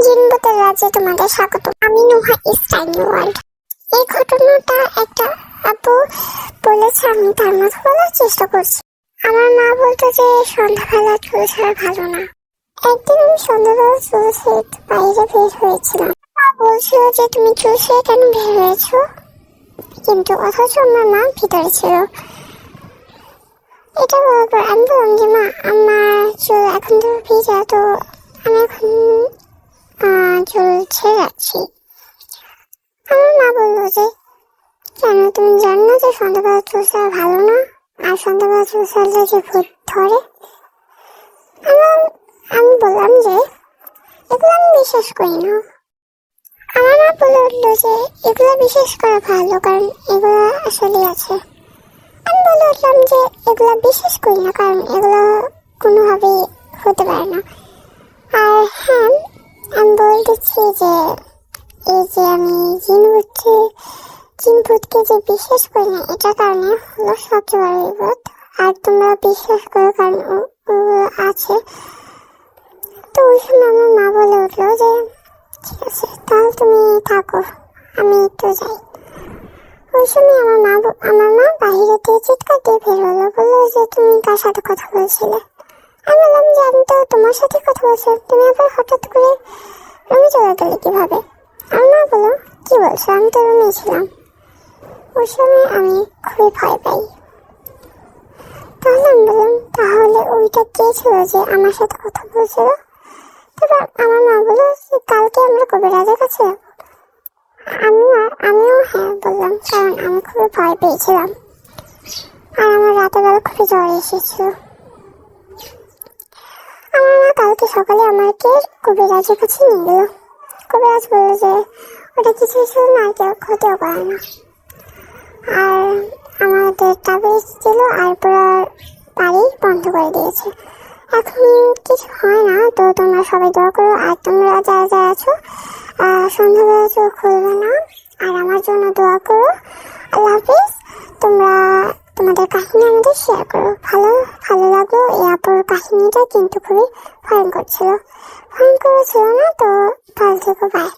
জিনবুতের রাজ্যে তোমাদের স্বাগত। আমি নুহা ইস্টাইনি ওয়ার্ল্ড। এই ঘটনাটা একটা আপু বলেছে, আমি তার মতো বলার চেষ্টা করছি। আমার মা বলতো যে সন্ধ্যাবেলা চুল ছাড়া ভালো না। একদিন আমি সন্ধ্যাবেলা চুল ছেড়ে বাইরে বের হয়েছিলাম। মা বলছিল যে তুমি চুল ছেড়ে কেন বের হয়েছো, কিন্তু অথচ আমার মা ভিতরে ছিল। এটা বলার পর আমি বললাম যে মা, আমার চুল এখন তো ভিজা, তো আমি এখন চুল ছেড়ে যাচ্ছি। আমার মা বললো যে কেন, তুমি জানো না যে সন্ধ্যাবেলা চুল ছাড়া ভালো না, আর সন্ধ্যাবেলা চুল ছাড়লে যে ভূত ধরে। আমি বললাম যে এগুলো আমি বিশ্বাস করি না। আমার মা বলে উঠলো যে এগুলো বিশ্বাস করা ভালো, কারণ এগুলো আসলে আছে। আমি বলে উঠলাম যে এগুলো বিশ্বাস করি না, কারণ এগুলো কোনোভাবেই হতে পারে না। আর হ্যাঁ, আমি বলে দিচ্ছি যে এই যে আমি জিন ভূতকে যে বিশ্বাস করি না, এটার কারণে হলো সবচেয়ে বড় বিপদ। আর তোমরা বিশ্বাস করো কারণ ওগুলো আছে। তো ওই সময় আমার মা বলে উঠলো যে ঠিক আছে, তাহলে তুমি থাকো, আমি একটু যাই। ওই সময় আমার মা বাহিরে থেকে চিৎকার দিয়ে বের হলো, বললো যে তুমি কার সাথে কথা বলছিলে। আমি বললাম যে আমি তো তোমার সাথে কথা বলছিলাম, তুমি আবার হঠাৎ করে রুমে চলে গেলে কিভাবে। আমার মা বললো কি বলছো, আমি তো রুমে ছিলাম। ওই সময় আমি খুবই ভয় পাই। তাহলে আমি বললাম তাহলে ওইটা কে ছিল যে আমার সাথে কথা বলছিল। তারপর আমার মা বললো যে কালকে আমরা কবিরাজের কাছে যাবো। আমিও হ্যাঁ বললাম, কারণ আমি খুবই ভয় পেয়েছিলাম আর আমার রাতের বেলা খুবই জ্বর এসেছিল। আমার মা কালকে সকালে আমাকে কবিরাজের কাছে নিয়ে গেল। কবিরাজ বললো যে ওটা কিছু ছিল না, কেউ ক্ষতিও করে না। আর আমাদের তাবিজ দিল আর পুরো বাড়ি বন্ধ করে দিয়েছে। এখন কিছু হয় না। তো তোমরা সবাই দোয়া করো, আর তোমরা যারা যারা আছো সন্ধ্যাবেলা চোখ খুলবে না, আর আমার জন্য দোয়া করো। আল্লাহ হাফিজ। তোমরা তোমাদের কাহিনী আমাদের শেয়ার করো। ভালো লাগলো। এই আপুর কাহিনীটা কিন্তু খুবই ভয়ঙ্কর ছিল না। তো ভালো থেকো, বাই।